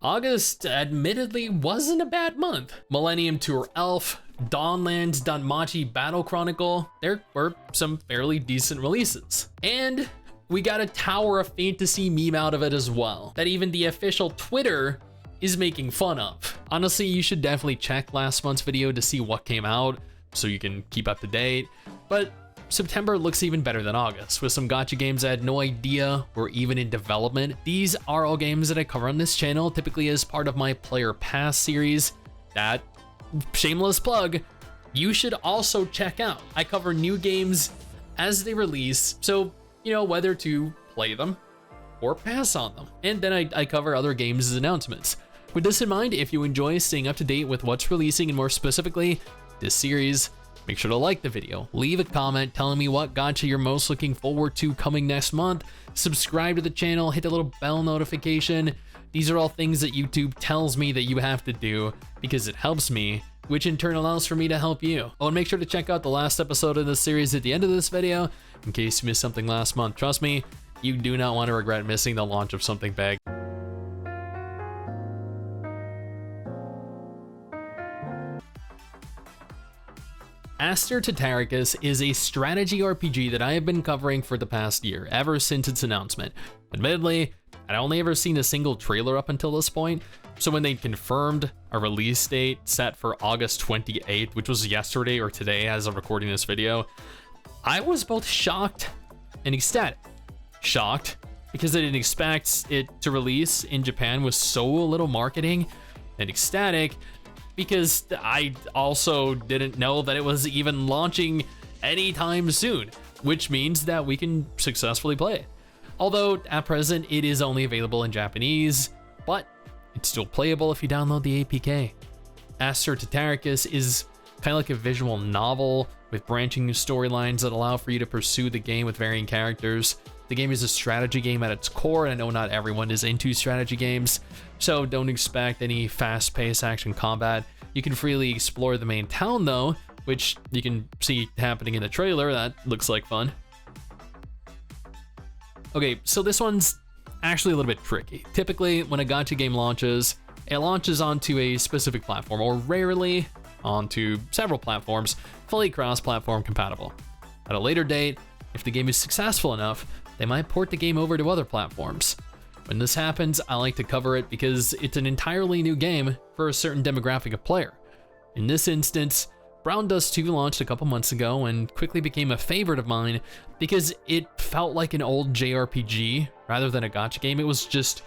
August admittedly wasn't a bad month. Millennium Tour Elf, Dawnlands, DanMachi Battle Chronicle, there were some fairly decent releases. And we got a Tower of Fantasy meme out of it as well, that even the official Twitter is making fun of. Honestly, you should definitely check last month's video to see what came out so you can keep up to date. But September looks even better than August, with some gacha games I had no idea were even in development. These are all games that I cover on this channel, typically as part of my Player Pass series that, shameless plug, you should also check out. I cover new games as they release, so you know whether to play them or pass on them. And then I cover other games as announcements. With this in mind, if you enjoy staying up to date with what's releasing, and more specifically, this series, make sure to like the video, leave a comment telling me what gacha you're most looking forward to coming next month, subscribe to the channel, hit the little bell notification. These are all things that YouTube tells me that you have to do because it helps me, which in turn allows for me to help you. Oh, and make sure to check out the last episode of this series at the end of this video in case you missed something last month. Trust me, you do not want to regret missing the launch of something big. Aster Tatariqus is a strategy RPG that I have been covering for the past year, ever since its announcement. Admittedly, I'd only ever seen a single trailer up until this point, so when they confirmed a release date set for August 28th, which was yesterday or today as of recording this video, I was both shocked and ecstatic. Shocked because I didn't expect it to release in Japan with so little marketing, and ecstatic because I also didn't know that it was even launching anytime soon, which means that we can successfully play it. Although at present it is only available in Japanese, but it's still playable if you download the APK. Aster Tatariqus is kind of like a visual novel with branching storylines that allow for you to pursue the game with varying characters. The game is a strategy game at its core, and I know not everyone is into strategy games, so don't expect any fast-paced action combat. You can freely explore the main town though, which you can see happening in the trailer. That looks like fun. Okay, so this one's actually a little bit tricky. Typically, when a gacha game launches, it launches onto a specific platform, or rarely onto several platforms, fully cross-platform compatible. At a later date, if the game is successful enough, they might port the game over to other platforms. When this happens, I like to cover it because it's an entirely new game for a certain demographic of player. In this instance, Brown Dust 2 launched a couple months ago and quickly became a favorite of mine because it felt like an old JRPG rather than a gacha game. It was just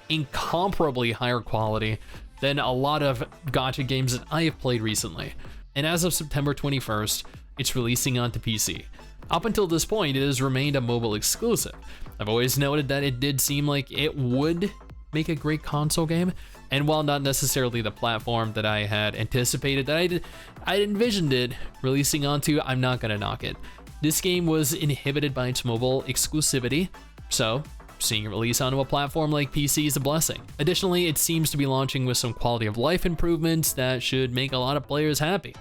incomparably higher quality than a lot of gacha games that I have played recently. And as of September 21st, it's releasing onto PC. Up until this point, it has remained a mobile exclusive. I've always noted that it did seem like it would make a great console game, and while not necessarily the platform that I had anticipated that I envisioned it releasing onto, I'm not gonna knock it. This game was inhibited by its mobile exclusivity, so seeing it release onto a platform like PC is a blessing. Additionally, it seems to be launching with some quality of life improvements that should make a lot of players happy.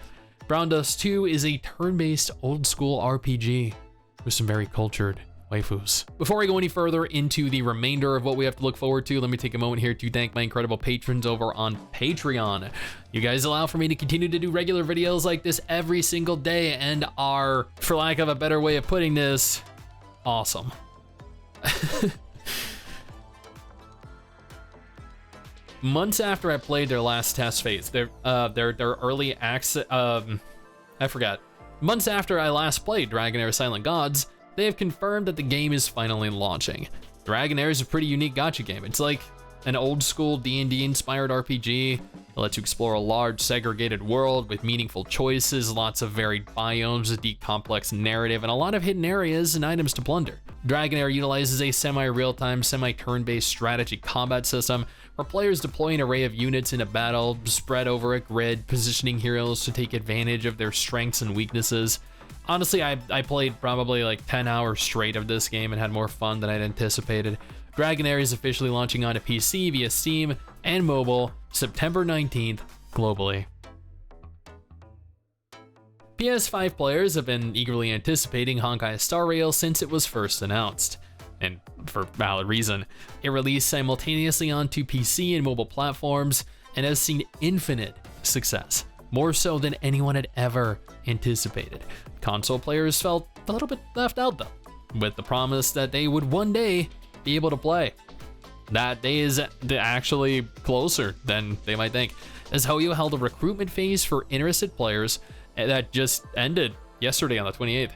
Brown Dust 2 is a turn-based old-school RPG with some very cultured waifus. Before I go any further into the remainder of what we have to look forward to, let me take a moment here to thank my incredible patrons over on Patreon. You guys allow for me to continue to do regular videos like this every single day and are, for lack of a better way of putting this, awesome. Months after I played their last test phase, their early access, I forgot. Months after I last played Dragonair Silent Gods, they have confirmed that the game is finally launching. Dragonair is a pretty unique gacha game. It's like an old school D&D inspired RPG. It lets you explore a large segregated world with meaningful choices, lots of varied biomes, a deep complex narrative, and a lot of hidden areas and items to plunder. Dragonair utilizes a semi-real-time, semi-turn-based strategy combat system where players deploy an array of units in a battle spread over a grid, positioning heroes to take advantage of their strengths and weaknesses. Honestly, I played probably like 10 hours straight of this game and had more fun than I'd anticipated. Dragonair is officially launching onto PC via Steam and mobile September 19th globally. PS5 players have been eagerly anticipating Hawkeye Starrail since it was first announced. and for valid reason. It released simultaneously onto PC and mobile platforms and has seen infinite success, more so than anyone had ever anticipated. Console players felt a little bit left out though, with the promise that they would one day be able to play. That day is actually closer than they might think, as Hoyo held a recruitment phase for interested players that just ended yesterday on the 28th.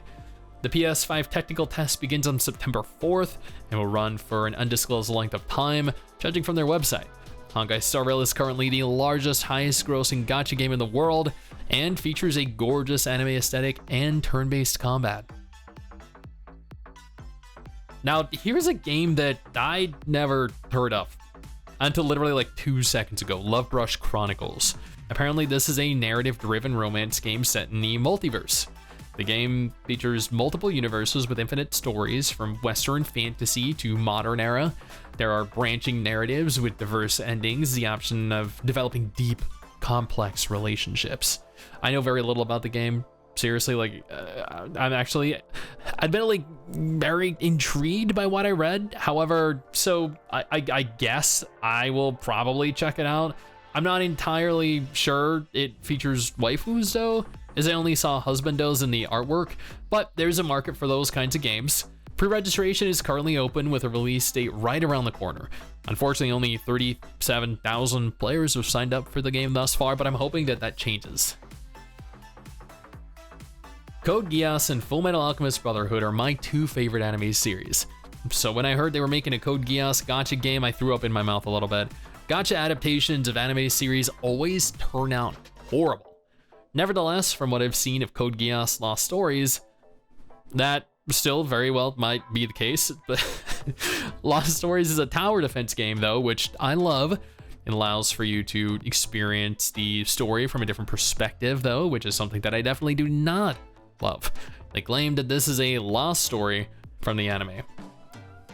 The PS5 technical test begins on September 4th and will run for an undisclosed length of time, judging from their website. Hawkeye Starrail is currently the largest, highest grossing gacha game in the world and features a gorgeous anime aesthetic and turn-based combat. Now, here's a game that I never heard of until literally like 2 seconds ago, Lovebrush Chronicles. Apparently this is a narrative-driven romance game set in the multiverse. The game features multiple universes with infinite stories from Western fantasy to modern era. There are branching narratives with diverse endings, the option of developing deep, complex relationships. I know very little about the game. Seriously, like, I'm actually admittedly very intrigued by what I read. However, so I guess I will probably check it out. I'm not entirely sure it features waifus though, as I only saw husbandos in the artwork, but there's a market for those kinds of games. Pre-registration is currently open with a release date right around the corner. Unfortunately, only 37,000 players have signed up for the game thus far, but I'm hoping that that changes. Code Geass and Fullmetal Alchemist Brotherhood are my two favorite anime series. So when I heard they were making a Code Geass gacha game, I threw up in my mouth a little bit. Gacha adaptations of anime series always turn out horrible. Nevertheless, from what I've seen of Code Geass Lost Stories, that still very well might be the case. But Lost Stories is a tower defense game though, which I love. It allows for you to experience the story from a different perspective though, which is something that I definitely do not love. They claim that this is a lost story from the anime.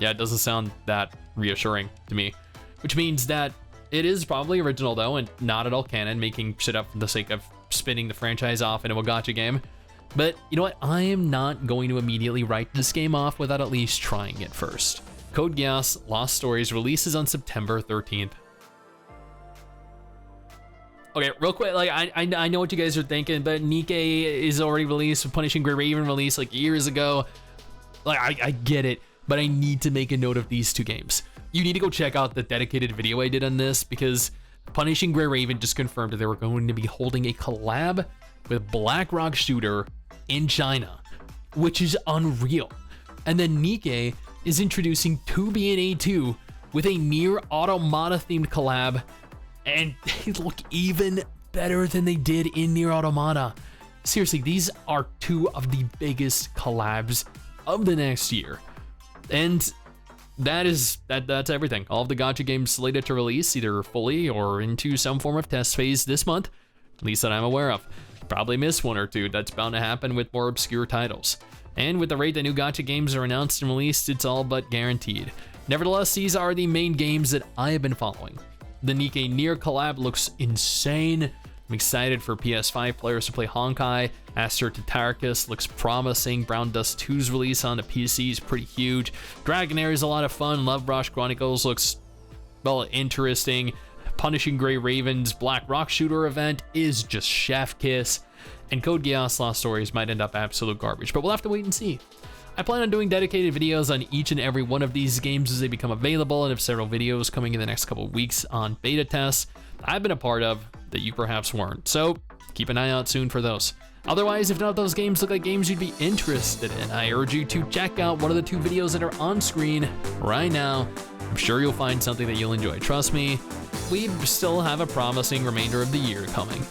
Yeah, it doesn't sound that reassuring to me, which means that it is probably original though and not at all canon, making shit up for the sake of spinning the franchise off into a gacha game. But you know what? I am not going to immediately write this game off without at least trying it first. Code Geass Lost Stories releases on September 13th. Okay, real quick, like I know what you guys are thinking, but NIKKE is already released, Punishing Gray Raven released like years ago. Like I get it, but I need to make a note of these two games. You need to go check out the dedicated video I did on this, because Punishing Gray Raven just confirmed that they were going to be holding a collab with BlackRock Shooter in China, which is unreal. And then NIKKE is introducing 2B and A2 with a Nier Automata themed collab, and they look even better than they did in Nier Automata. Seriously, these are two of the biggest collabs of the next year. And that's everything. All of the gacha games slated to release either fully or into some form of test phase this month, at least that I'm aware of. Probably missed one or two. That's bound to happen with more obscure titles. And with the rate that new gacha games are announced and released, it's all but guaranteed. Nevertheless, these are the main games that I have been following. The NIKKE Nier collab looks insane. I'm excited for PS5 players to play Honkai. Aster Tatariqus looks promising. Brown Dust 2's release on the PC is pretty huge. Dragonair is a lot of fun. Lovebrush Chronicles looks, well, interesting. Punishing Gray Raven's BlackRock Shooter event is just chef kiss. And Code Geass Lost Stories might end up absolute garbage, but we'll have to wait and see. I plan on doing dedicated videos on each and every one of these games as they become available, and have several videos coming in the next couple of weeks on beta tests I've been a part of that you perhaps weren't, so keep an eye out soon for those. Otherwise, if none of those games look like games you'd be interested in, I urge you to check out one of the two videos that are on screen right now. I'm sure you'll find something that you'll enjoy. Trust me, we still have a promising remainder of the year coming.